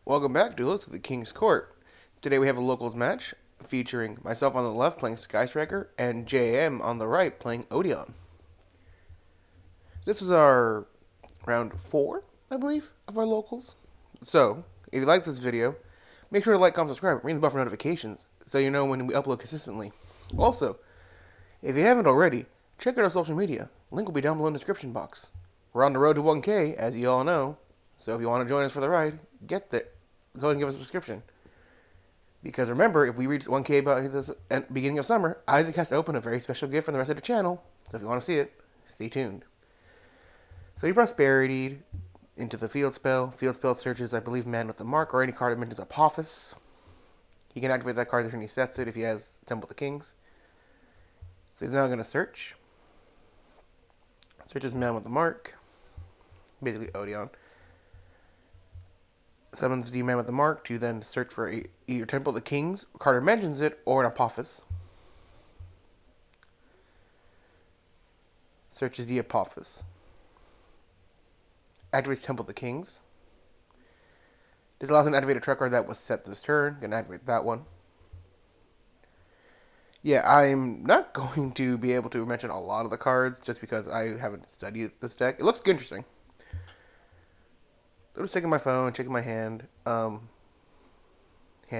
Welcome back, duelists, to the King's Court. Today we have a locals match featuring myself on the left playing Sky Striker and JM on the right playing Odion. This is our round 4, I believe, of our locals. So, if you like this video, make sure to like, comment, subscribe, ring the bell for notifications so you know when we upload consistently. Also, if you haven't already, check out our social media. Link will be down below in the description box. We're on the road to 1K, as you all know, so if you want to join us for the ride, get there. Go ahead and give us a subscription. Because remember, if we reach 1K by the beginning of summer, Isaac has to open a very special gift from the rest of the channel. So if you want to see it, stay tuned. So you prosperity into the field spell. Field spell searches, I believe, Man with the Mark or any card that mentions Apophis. He can activate that card when he sets it if he has Temple of the Kings. So he's now going to search. Searches Man with the Mark. Basically Odion. Summons the Man with the Mark to then search for either Temple of the Kings, Carter mentions it, or an Apophis. Searches the Apophis. Activates Temple of the Kings. This allows him to activate a track card that was set this turn. Gonna activate that one. Yeah, I'm not going to be able to mention a lot of the cards just because I haven't studied this deck. It looks interesting. I'm just taking my phone, checking my hand. Hand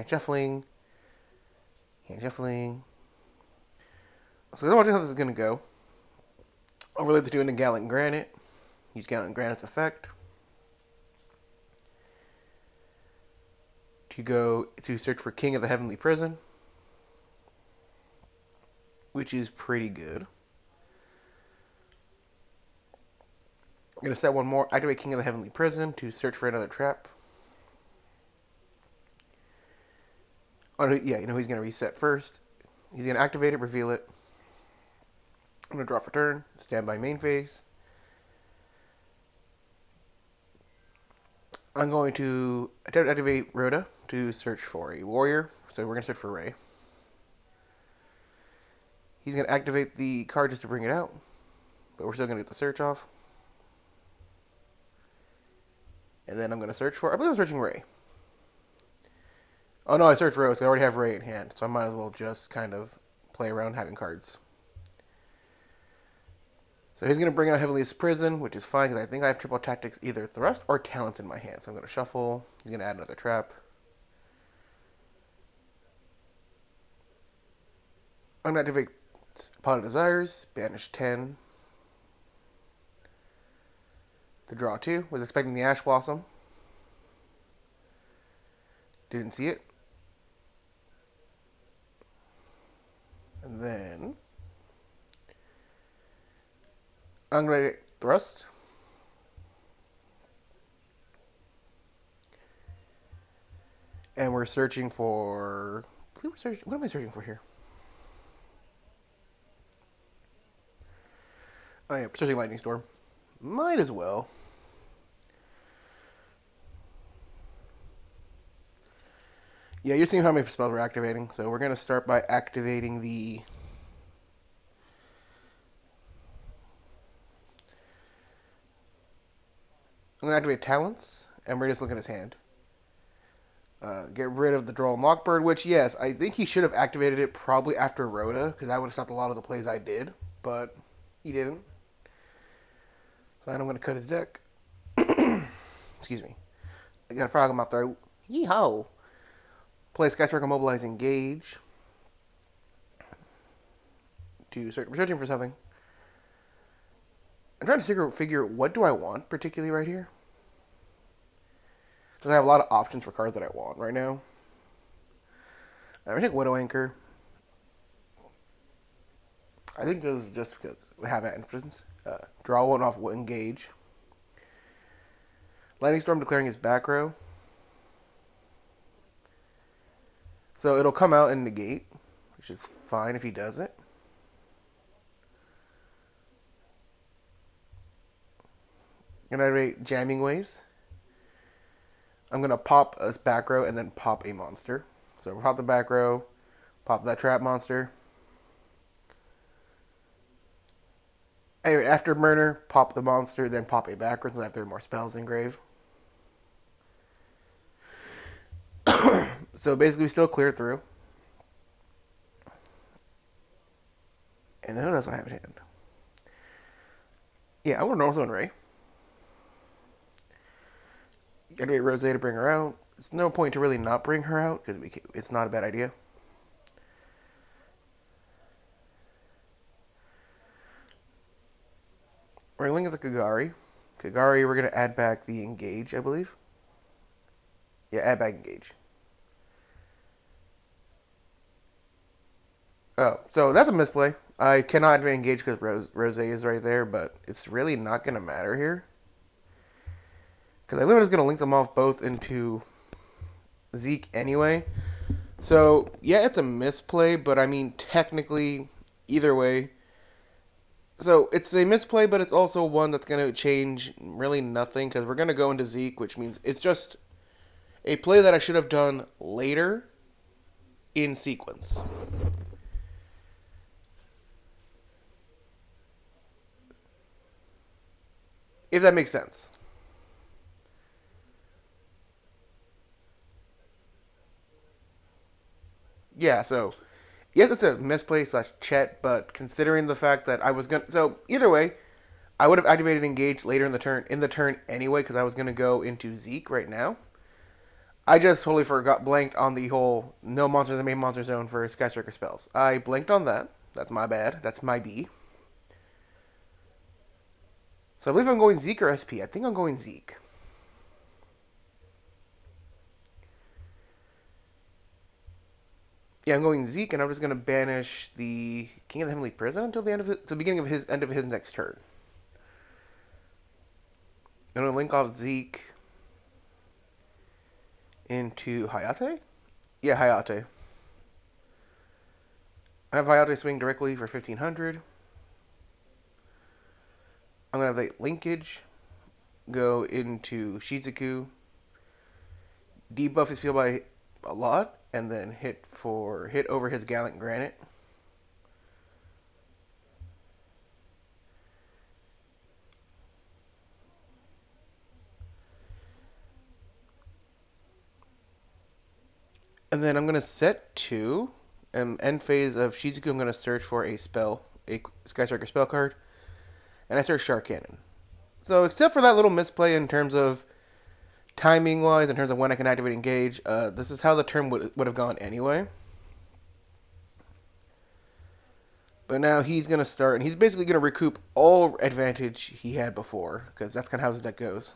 shuffling. Hand shuffling. So I'm watching how this is going to go. Overlay the two into Gallant Granite. Use Gallant Granite's effect. To go to search for King of the Heavenly Prison. Which is pretty good. I'm going to set one more. Activate King of the Heavenly Prison to search for another trap. Oh, yeah, you know he's going to reset first. He's going to activate it, reveal it. I'm going to draw for turn. Stand by main phase. I'm going to attempt to activate Rhoda to search for a warrior. So we're going to search for Ray. He's going to activate the card just to bring it out. But we're still going to get the search off. And then I'm going to search for... I believe I'm searching Ray. Oh no, I searched Rose. I already have Ray in hand. So I might as well just kind of play around having cards. So he's going to bring out Heavenly's Prison, which is fine because I think I have triple tactics, either Thrust or Talents in my hand. So I'm going to shuffle. He's going to add another trap. I'm going to activate Pot of Desires, banish 10. To draw 2. Was expecting the Ash Blossom. Didn't see it. And then I'm going to Thrust. And we're searching for... What am I searching for here? Oh yeah, searching Lightning Storm. Might as well. Yeah, you're seeing how many spells we're activating. So we're going to start by activating the... I'm going to activate Talents, and we're just looking at his hand. Get rid of the Droll and Lockbird, which, yes, I think he should have activated it probably after Rhoda, because that would have stopped a lot of the plays I did, but he didn't. So I'm going to cut his deck. Excuse me. I got a frog in my throat. Yee-ho! Play Sky Striker, Mobilize, Engage. We're searching for something. I'm trying to figure what do I want particularly right here. Because I have a lot of options for cards that I want right now. I'm going to take Widow Anchor. I think this is just because we have entrance. Draw one off, engage. Lightning Storm declaring his back row. So it'll come out and negate, which is fine if he does it. I'm going to activate Jamming Waves. I'm going to pop a back row and then pop a monster. So we'll pop the back row, pop that trap monster. Anyway, after Murder, pop the monster, then pop a backwards, and I have 3 more spells engrave. So basically, we still clear through. And then what else I have in hand? Yeah, I want a Northern Ray. Activate Rose to bring her out. There's no point to really not bring her out because it's not a bad idea. We're going to link with the Kagari. Kagari, we're going to add back the Engage, I believe. Yeah, add back Engage. Oh, so that's a misplay. I cannot engage because Rose is right there, but it's really not going to matter here. Because I literally is going to link them off both into Zeke anyway. So, yeah, it's a misplay, but I mean, technically, either way. So, it's a misplay, but it's also one that's going to change really nothing because we're going to go into Zeke, which means it's just a play that I should have done later in sequence. If that makes sense. Yeah, so yes, it's a misplay slash chet, but considering the fact that I was gonna, so either way, I would have activated engage later in the turn anyway because I was gonna go into Zeke right now. I just totally forgot blanked on the whole no monster in the main monster zone for Sky Striker spells. I blanked on that. That's my bad. That's my B. So I believe I'm going Zeke or SP. I think I'm going Zeke. Yeah, I'm going Zeke, and I'm just gonna banish the King of the Heavenly Prison until the beginning of his next turn. I'm gonna link off Zeke into Hayate. Yeah, Hayate. I have Hayate swing directly for 1500. I'm gonna have the linkage go into Shizuku. Debuff his field by a lot, and then hit over his Gallant Granite. And then I'm gonna set 2. End phase of Shizuku, I'm gonna search for a Sky Striker spell card, and I search Shark Cannon. So except for that little misplay in terms of timing wise, in terms of when I can activate engage, this is how the turn would have gone anyway. But now he's going to start, and he's basically going to recoup all advantage he had before, because that's kind of how his deck goes.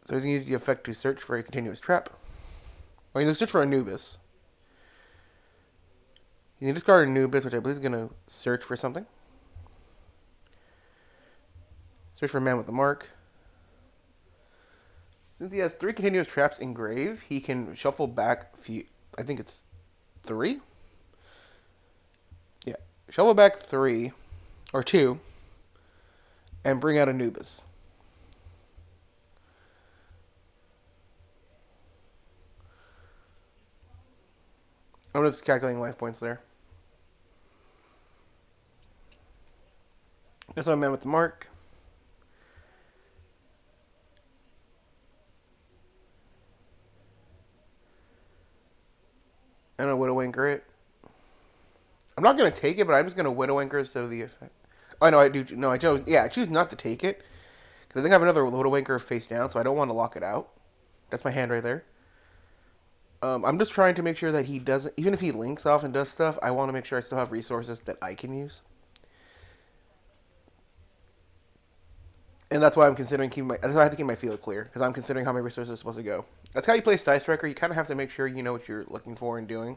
So he's going to use the effect to search for a continuous trap. Or he's going to search for Anubis. He's going to discard Anubis, which I believe is going to search for something. Search for a man with a mark. Since he has 3 continuous traps in grave, he can shuffle back I think it's 3? Yeah. Shuffle back 3, or 2, and bring out Anubis. I'm just calculating life points there. That's what I meant with the mark. And a Widow Anchor it. I'm not going to take it, but I'm just going to Widow Anchor so the effect. Oh, no, I do. No, I choose not to take it. Because I think I have another Widow Anchor face down, so I don't want to lock it out. That's my hand right there. I'm just trying to make sure that he doesn't, even if he links off and does stuff, I want to make sure I still have resources that I can use. And that's why I'm considering that's why I have to keep my field clear, because I'm considering how my resources are supposed to go. That's how you play Sky Striker. You kind of have to make sure you know what you're looking for and doing.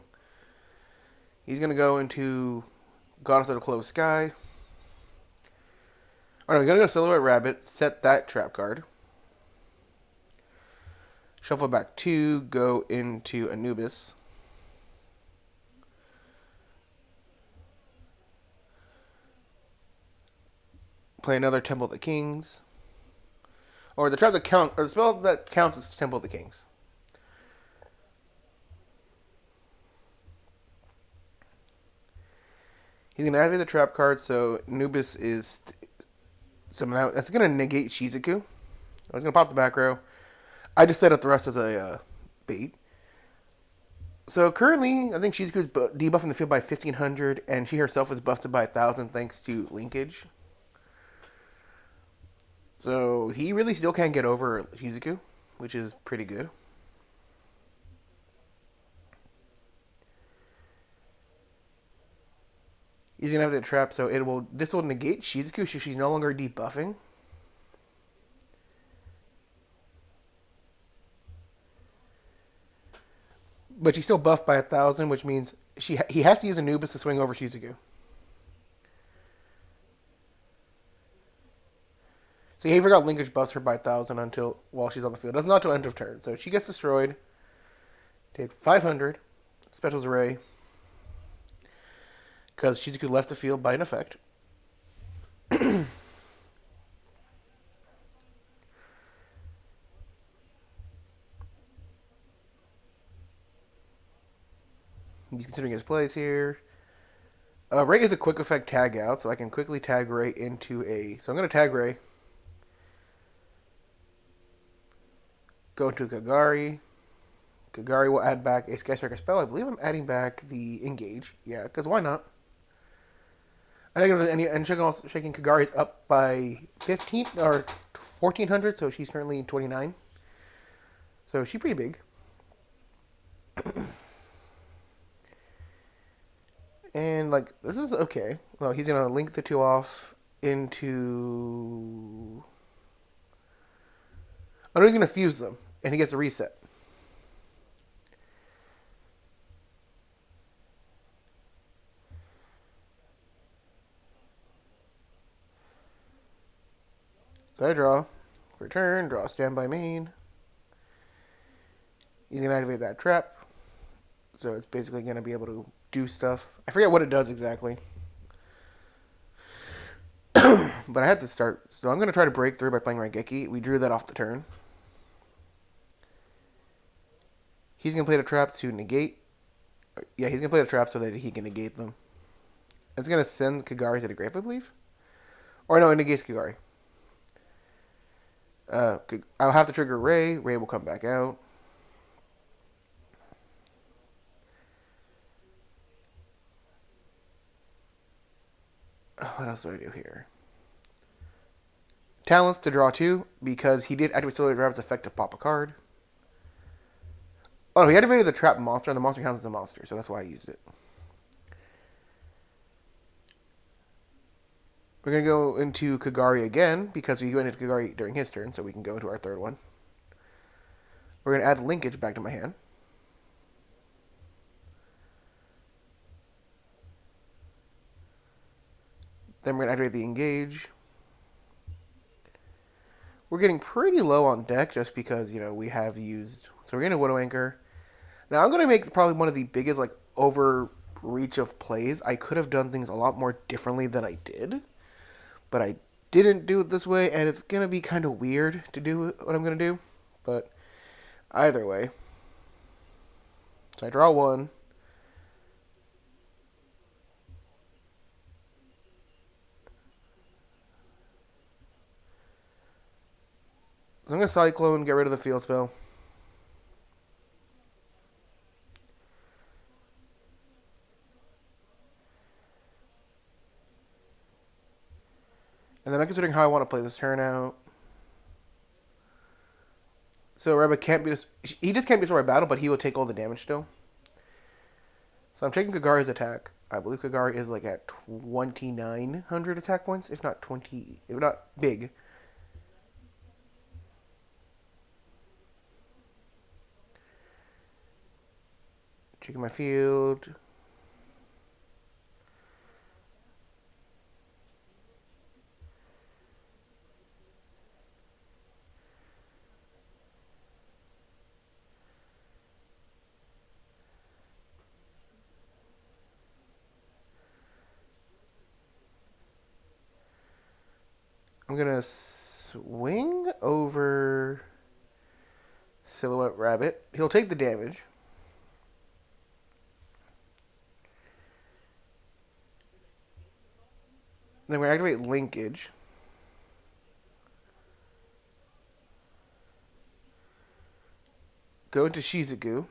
He's going to go into Goddess of the Closed Sky. Oh no, he's going to go Silhouette Rabbit, set that trap card. Shuffle back 2, go into Anubis. Play another Temple of the Kings. Or the spell that counts as Temple of the Kings. He's going to activate the trap card, so Anubis is somehow that's going to negate Shizuku. I was going to pop the back row. I just set up the rest as a bait. So currently, I think Shizuku is debuffing the field by 1,500, and she herself is buffed by 1,000 thanks to linkage. So he really still can't get over Shizuku, which is pretty good. He's gonna have the trap, so this will negate Shizuku, so she's no longer debuffing. But she's still buffed by 1,000, which means he has to use Anubis to swing over Shizuku. So he forgot linkage buffs her by 1,000 until while she's on the field. That's not until end of turn. So she gets destroyed. Take 500. Specials array. Because Shizuku left the field by an effect. He's considering his plays here. Ray is a quick effect tag out, so I can quickly tag Ray into a... So I'm going to tag Ray. Go into Kagari. Kagari will add back a Sky Striker spell. I believe I'm adding back the Engage. Yeah, because why not? And checking Kagari is up by 15 or 1,400, so she's currently 29. So she's pretty big. And, like, this is okay. Well, he's going to link the two off into... Oh, no, he's going to fuse them, and he gets a reset. So I draw. Return, draw standby main. He's going to activate that trap. So it's basically going to be able to do stuff. I forget what it does exactly. But I had to start. So I'm going to try to break through by playing Raigeki. We drew that off the turn. He's going to play the trap to negate. Yeah, he's going to play the trap so that he can negate them. It's going to send Kagari to the grave, I believe. Or no, it negates Kagari. I'll have to trigger Ray. Ray will come back out. What else do I do here? Talents to draw 2, because he did activate Solar Grab's effect to pop a card. Oh, no, he activated the trap monster, and the monster counts as a monster, so that's why I used it. We're going to go into Kagari again, because we went into Kagari during his turn, so we can go into our third one. We're going to add linkage back to my hand. Then we're going to activate the engage. We're getting pretty low on deck just because, we have used... So we're going to Widow Anchor. Now I'm going to make probably one of the biggest, overreach of plays. I could have done things a lot more differently than I did. But I didn't do it this way, and it's going to be kind of weird to do what I'm going to do. But either way. So I draw 1. So I'm going to Cyclone, get rid of the field spell. And then I'm considering how I want to play this turn out. So Reba can't be... He just can't be destroyed by battle, but he will take all the damage still. So I'm taking Kagari's attack. I believe Kagari is at 2,900 attack points, if not 20... If not big. Checking my field. I'm going to swing over Silhouette Rabbit. He'll take the damage. Then we're going to activate Linkage. go into Shizuku.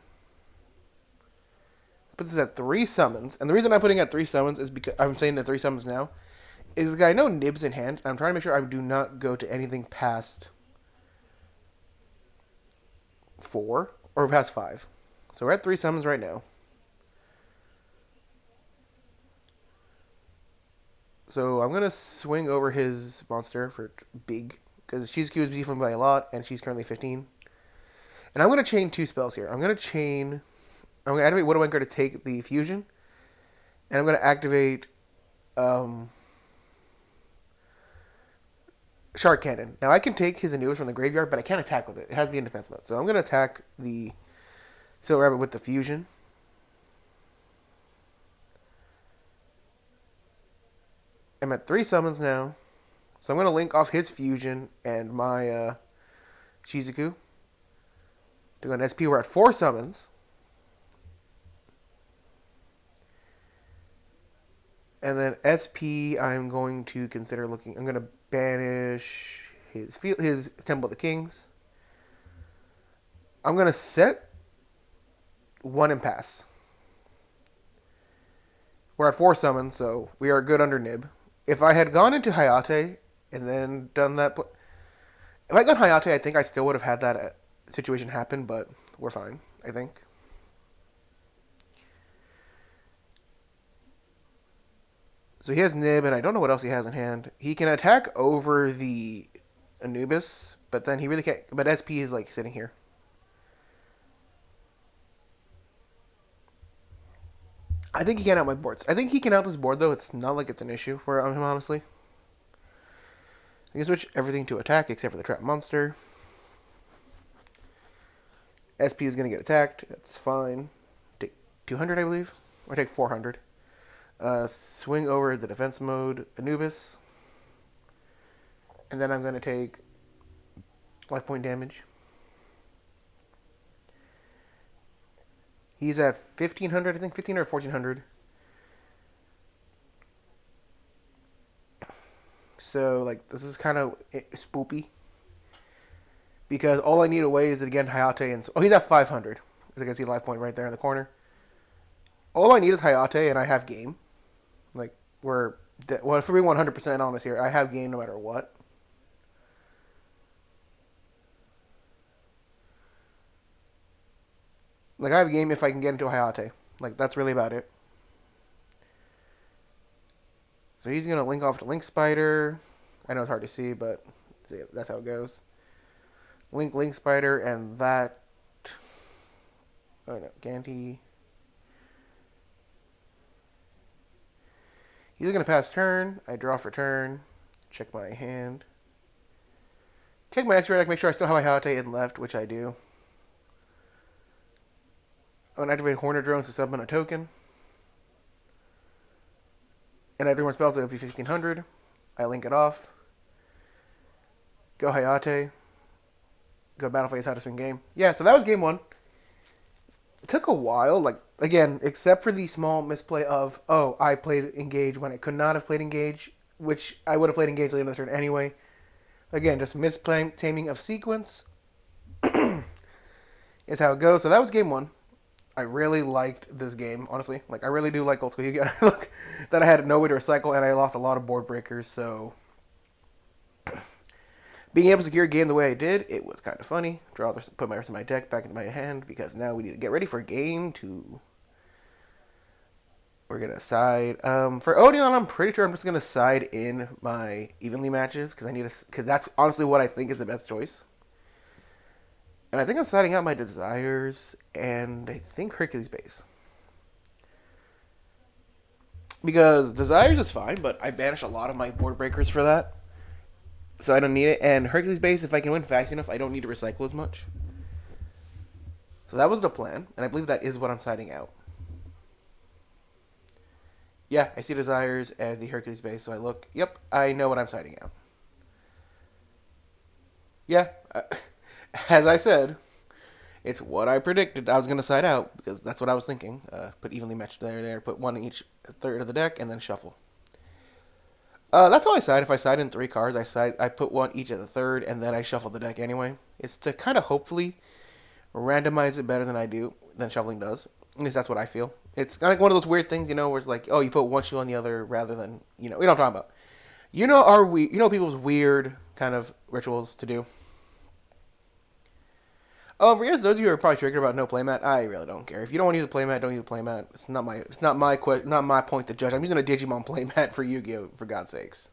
Put this at 3 summons. And the reason I'm putting it at 3 summons is because I'm saying at 3 summons now. Is because I know Nib's in hand. I'm trying to make sure I do not go to anything past 4 or past 5. So we're at 3 summons right now. So I'm going to swing over his monster for big. Because Shizuku is beefing by a lot. And she's currently 15. And I'm going to chain 2 spells here. I'm going to activate Widowmaker to take the fusion. And I'm going to activate Shark Cannon. Now I can take his Anubis from the graveyard, but I can't attack with it. It has to be in defense mode. So I'm going to attack the Silver Rabbit with the fusion. I'm at 3 summons now. So I'm going to link off his fusion and my Shizuku. To go on SP, we're at 4 summons. And then SP, I'm going to consider looking. I'm going to banish his Temple of the Kings. I'm going to set 1 and pass. We're at 4 summons, so we are good under Nib. If I had gone into Hayate and then done that, if I got Hayate, I think I still would have had that situation happen, but we're fine, I think. So he has Nib, and I don't know what else he has in hand. He can attack over the Anubis, but then he really can't. But SP is like sitting here. I think he can out my boards. I think he can out this board, though. It's not like it's an issue for him, honestly. I can switch everything to attack except for the trap monster. SP is going to get attacked. That's fine. Take 200, I believe. Or take 400. Swing over the defense mode Anubis. And then I'm going to take life point damage. He's at 1,500, I think. 1,500 or 1,400. So, like, this is kind of spoopy. Because all I need away is, again, Hayate. And oh, he's at 500. As I can see, life point right there in the corner. All I need is Hayate, and I have game. Like, if we're being 100% honest here, I have game no matter what. Like, I have game if I can get into a Hayate. Like, that's really about it. So he's going to link off to Link Spider. I know it's hard to see, but that's how it goes. Link Spider, and that... Oh, no. Ganty. He's going to pass turn. I draw for turn. Check my hand. Check my extra deck. Make sure I still have my Hayate in left, which I do. I'm going to activate Hornet Drones to summon a token. And I have 3 more spells, so it'll be 1,500. I link it off. Go Hayate. Go Battle Phase, how to swing game. Yeah, so that was game 1. It took a while, like, again, except for the small misplay of, oh, I played Engage when I could not have played Engage, which I would have played Engage later in the turn anyway. Again, just taming of sequence is how it goes. So that was game 1. I really liked this game, honestly. Like, I really do like old school Yu-Gi-Oh! Look, that I had no way to recycle, and I lost a lot of board breakers, so... Being able to secure a game the way I did, it was kind of funny. Put my rest of my deck back into my hand, because now we need to get ready for game 2. We're going to side... for Odion, I'm pretty sure I'm just going to side in my evenly matches, because that's honestly what I think is the best choice. And I think I'm siding out my Desires, and I think Hercules Base. Because Desires is fine, but I banish a lot of my board breakers for that. So I don't need it. And Hercules Base, if I can win fast enough, I don't need to recycle as much. So that was the plan, and I believe that is what I'm siding out. Yeah, I see Desires and the Hercules Base, so I look, yep, I know what I'm siding out. Yeah, as I said, it's what I predicted I was going to side out, because that's what I was thinking. Put evenly matched there, put one in each third of the deck, and then shuffle. That's how I side. If I side in 3 cards, I put one each at the third, and then I shuffle the deck anyway. It's to kind of hopefully randomize it better than shuffling does. At least that's what I feel. It's kind of like one of those weird things, where it's like, oh, you put one shoe on the other rather than, you know what I'm talking about. People's weird kind of rituals to do. Oh, for yes, those of you who are probably triggered about no playmat, I really don't care. If you don't want to use a playmat, don't use a playmat. It's not my point to judge. I'm using a Digimon playmat for Yu-Gi-Oh, for God's sakes.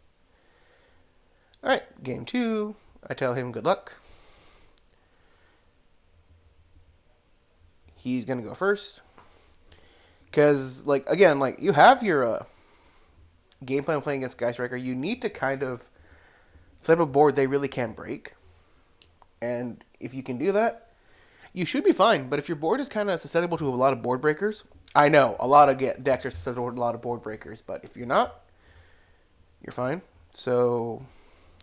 All right, game 2. I tell him good luck. He's gonna go first. Because, again, you have your game plan playing against Sky Striker. You need to kind of set up a board they really can't break. And if you can do that, you should be fine. But if your board is kind of susceptible to a lot of board breakers, I know a lot of decks are susceptible to a lot of board breakers. But if you're not, you're fine. So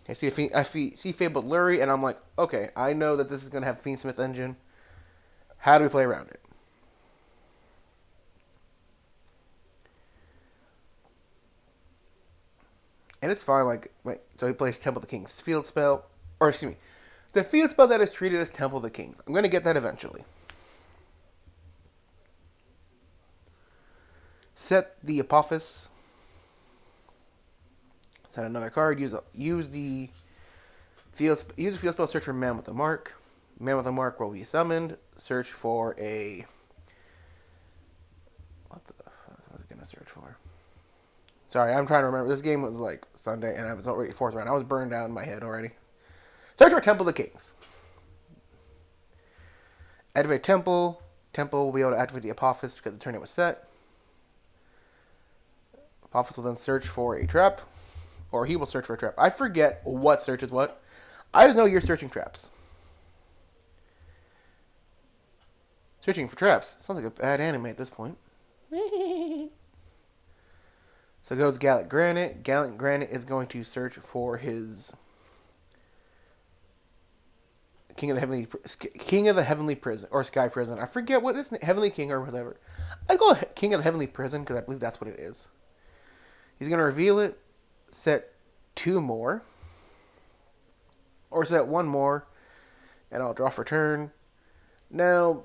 I see Fabled Lurie, and I'm like, okay, I know that this is gonna have Fiendsmith Engine. How do we play around it? And it's fine, so he plays Temple of the King's field spell. Or, excuse me, the field spell that is treated as Temple of the Kings. I'm going to get that eventually. Set the Apophis. Set another card. Use the field spell, search for Man with a Mark. Man with a Mark will be summoned. Search for a... What the fuck was I going to search for? Sorry, I'm trying to remember. This game was Sunday, and I was already fourth round. I was burned out in my head already. Search for Temple of the Kings. Activate Temple. Temple will be able to activate the Apophis because the turn it was set. Apophis will then search for a trap, or he will search for a trap. I forget what searches what. I just know you're searching traps. Searching for traps. Sounds like a bad anime at this point. So goes Gallant Granite. Gallant Granite is going to search for his King of the Heavenly Prison or Sky Prison. I forget what is Heavenly King or whatever. I call it King of the Heavenly Prison because I believe that's what it is. He's going to reveal it, set 2 more, or set 1 more, and I'll draw for turn. Now,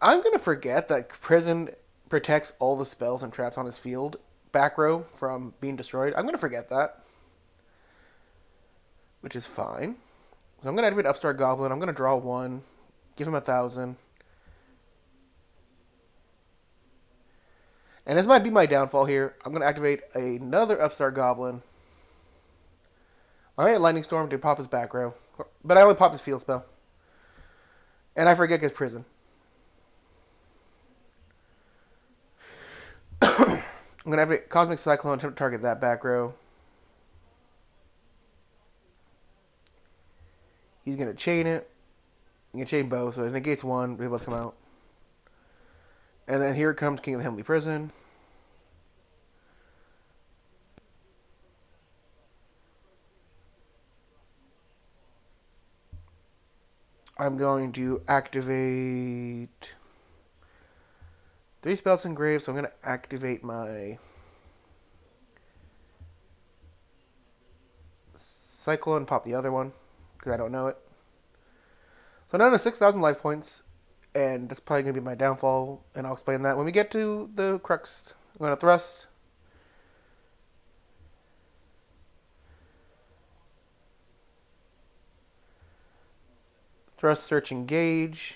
I'm going to forget that Prison protects all the spells and traps on his field back row from being destroyed. I'm going to forget that, which is fine. So I'm going to activate Upstart Goblin. I'm going to draw 1, give him 1,000. And this might be my downfall here. I'm going to activate another Upstart Goblin. I made Lightning Storm to pop his back row, but I only pop his field spell. And I forget his Prison. I'm going to activate Cosmic Cyclone, attempt to target that back row. He's going to chain it. He's going to chain both, so it negates 1. They both come out. And then here comes King of the Heavenly Prison. I'm going to activate 3 spells engraved, so I'm going to activate my Cyclone, pop the other one, because I don't know it. So now to 6,000 life points, and that's probably going to be my downfall, and I'll explain that when we get to the crux. I'm going to thrust. Thrust, search, engage.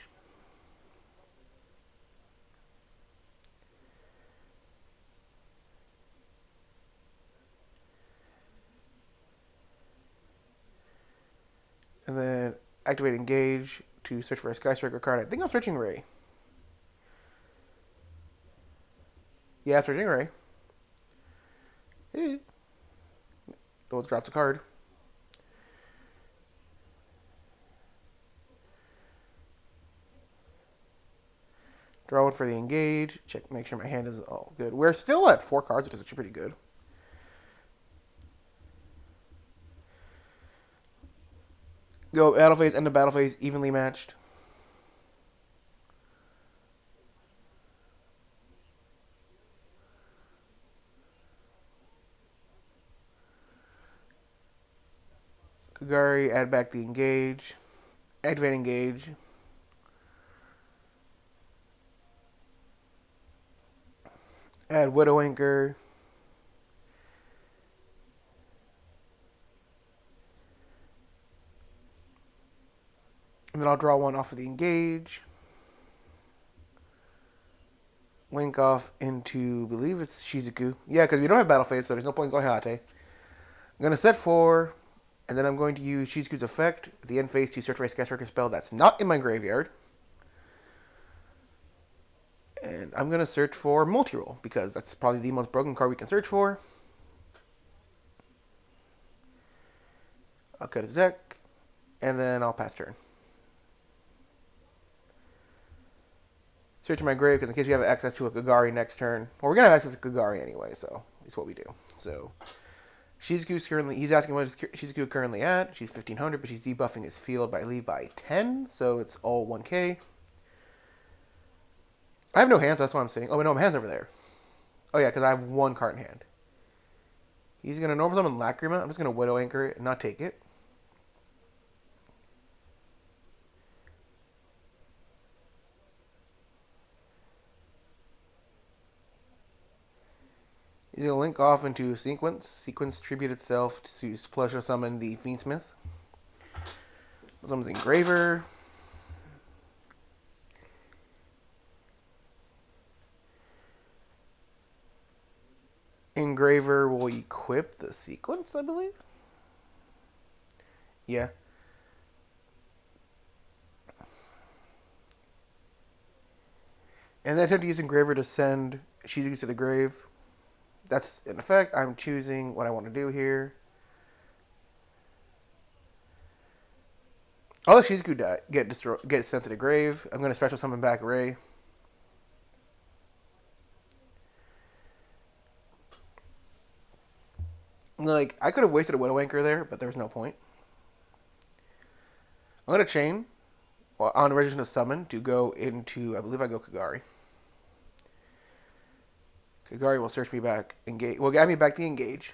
And then activate engage to search for a Sky Striker card. I think I'm searching Ray. Yeah, I'm searching Ray. Those drops a card. Draw 1 for the engage. Check, make sure my hand is all good. We're still at 4 cards, which is actually pretty good. Go battle phase, end of battle phase, evenly matched. Kagari, add back the engage. Activate engage. Add Widow Anchor. And then I'll draw one off of the engage. Link off into, I believe it's Shizuku. Yeah, because we don't have Battle Phase, so there's no point in going Hate. I'm going to set 4, and then I'm going to use Shizuku's effect at the end phase to search for a Skywalker spell that's not in my graveyard. And I'm going to search for Multi-Roll, because that's probably the most broken card we can search for. I'll cut his deck, and then I'll pass turn. Search my grave, because in case we have access to a Kagari next turn. Well, we're going to have access to Kagari anyway, so it's what we do. So, Shizuku's currently, he's asking what is Shizuku currently at. She's 1500, but she's debuffing his field by 10, so it's all 1k. I have no hands, so that's why I'm sitting. Oh, no, my hand's over there. Oh, yeah, because I have one card in hand. He's going to normal summon Lacrima. I'm just going to Widow Anchor it and not take it. He's going to link off into Sequence. Sequence tribute itself to Pleasure Summon the Fiendsmith. Summons Engraver. Engraver will equip the Sequence, I believe. Yeah. And then I attempt to use Engraver to send Shizuku to the grave. That's in effect. I'm choosing what I want to do here. I'll let Shizuku get sent to the grave. I'm going to special summon back Ray. Like, I could have wasted a Widow Anchor there, but there was no point. I'm going to chain on Registration of Summon to go into, I believe I go Kagari. Kagari will search me back, engage. Will get me back the engage.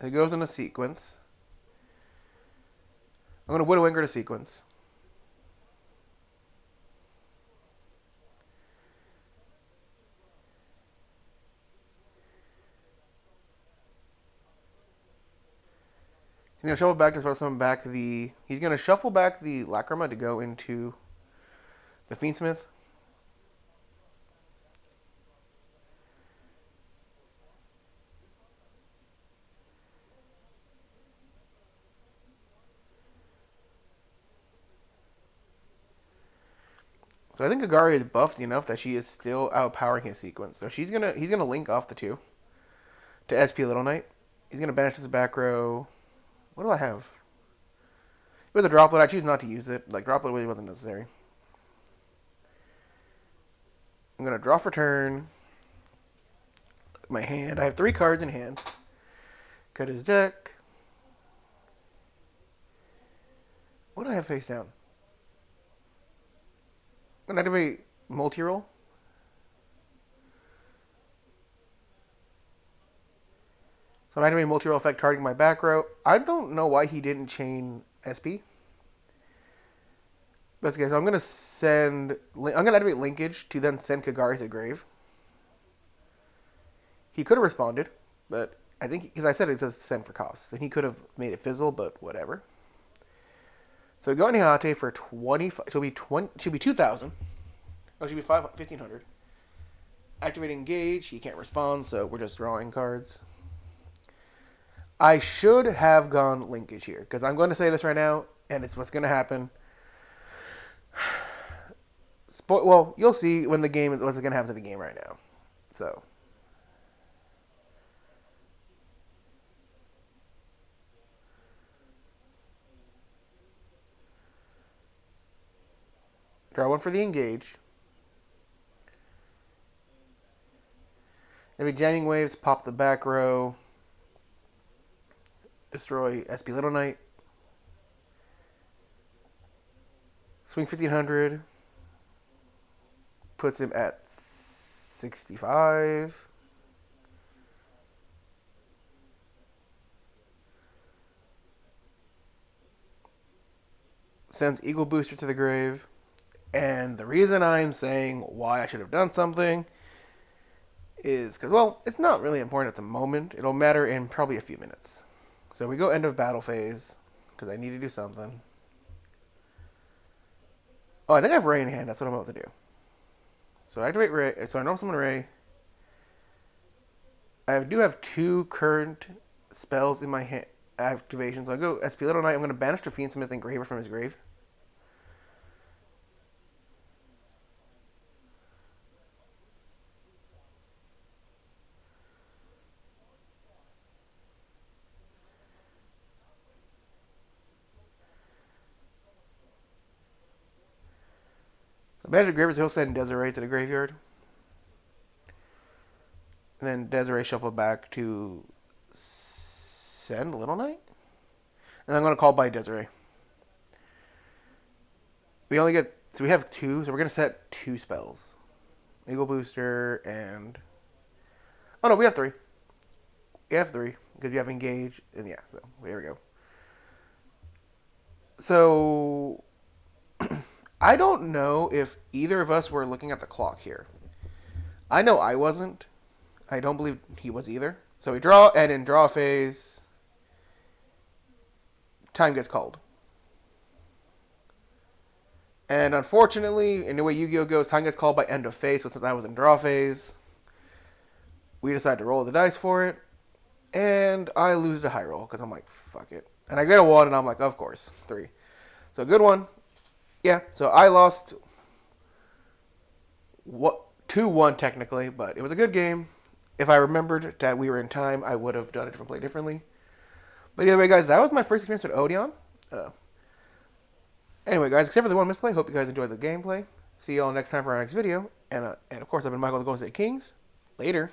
It goes in a sequence. I'm going to Widow Anchor to sequence. He's going to shuffle back to special summon back the... He's going to shuffle back the Lacrima to go into the Fiendsmith. So I think Kagari is buffed enough that she is still outpowering his sequence. So he's gonna link off the 2 to SP Little Knight. He's gonna banish this back row. What do I have? It was a droplet. I choose not to use it. Like, droplet really wasn't necessary. I'm gonna draw for turn. My hand. I have 3 cards in hand. Cut his deck. What do I have face down? I'm gonna activate multi-roll. So I'm activating multi-roll effect targeting my back row. I don't know why he didn't chain SP. But okay, so I'm gonna activate linkage to then send Kagari to the grave. He could have responded, but I think because I said it says send for cost, and he could have made it fizzle, but whatever. So go into Hate for 25. She'll be 2,000. Oh, she'll be 1,500. Activate engage. He can't respond, so we're just drawing cards. I should have gone linkage here because I'm going to say this right now, and it's what's going to happen. Well, you'll see when the game what's going to happen to the game right now. So. Draw one for the engage. Every jamming waves, pop the back row. Destroy SP Little Knight. Swing 1,500. Puts him at 65. Sends Eagle Booster to the grave. And the reason I'm saying why I should have done something is because, well, it's not really important at the moment. It'll matter in probably a few minutes. So we go end of battle phase because I need to do something. Oh, I think I have Ray in hand. That's what I'm about to do. So I activate Ray. So I know summon Ray. I do have 2 current spells in my hand activation. So I go SP Little Knight. I'm going to banish the Fiendsmith Engraver from his grave. So banish the Engraver, so he'll send Desiree to the graveyard. And then Desiree shuffle back to send Little Knight. And I'm going to call by Desiree. We only get... So we have 2, so we're going to set 2 spells. Eagle Booster and... Oh no, we have 3. We have 3. Because you have Engage. And yeah, so there we go. So... I don't know if either of us were looking at the clock here. I know I wasn't. I don't believe he was either. So we draw, and in draw phase, time gets called. And unfortunately, in the way Yu-Gi-Oh goes, time gets called by end of phase. So since I was in draw phase, we decided to roll the dice for it. And I lose the high roll because I'm like, fuck it. And I get a 1, and I'm like, of course, 3. So good one. Yeah, so I lost 2-1 technically, but it was a good game. If I remembered that we were in time, I would have done a different play differently. But either way, guys, that was my first experience with Odion. Anyway, guys, except for the one misplay, hope you guys enjoyed the gameplay. See you all next time for our next video. And of course, I've been Michael, the Golden State Kings. Later.